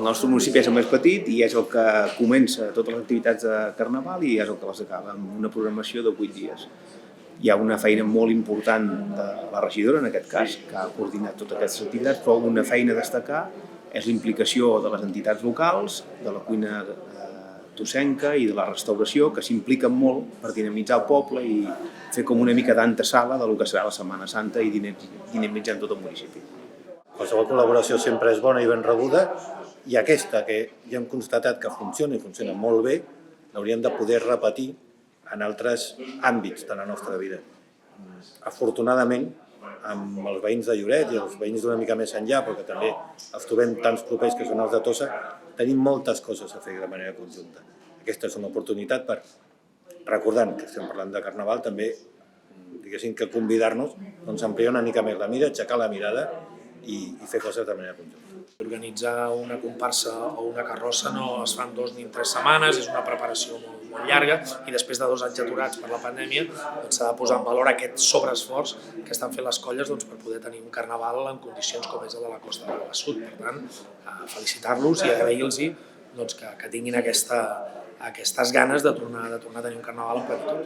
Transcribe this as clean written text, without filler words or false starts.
nostre municipi és el més petit i és el que comença totes les activitats de Carnaval i és el que les acaba, amb una programació de 8 dies. Hi ha una feina molt important de la regidora, en aquest cas, que ha coordinat totes aquestes activitats, però una feina a destacar és l'implicació de les entitats locals, de la cuina tossenca i de la restauració, que s'impliquen molt per dinamitzar el poble i fer com una mica d'antesala del que serà la Setmana Santa i dinamitzar tot el municipi. Qualsevol col·laboració sempre és bona i ben rebuda, i aquesta, que ja hem constatat que funciona i funciona molt bé, l'hauríem de poder repetir en altres àmbits de la nostra vida. Afortunadament, amb els veïns de Lloret i els veïns d'una mica més enllà, perquè també els trobem tants propers que són els de Tossa, tenim moltes coses a fer de manera conjunta. Aquesta és una oportunitat per, recordant que estem parlant de Carnaval, també diguéssim que convidar-nos a ampliar una mica més la mira, aixecar la mirada i fer coses de manera conjunta. Organitzar una comparsa o una carrossa no es fan 2 ni 3 setmanes, és una preparació molt llarga i després de 2 anys aturats per la pandèmia s'ha de posar en valor aquest sobreesforç que estan fent les colles per poder tenir un carnaval en condicions com és el de la Costa del Sud. Per tant, felicitar-los i agrair-los que tinguin aquestes ganes de tornar a tenir un carnaval en plenitud.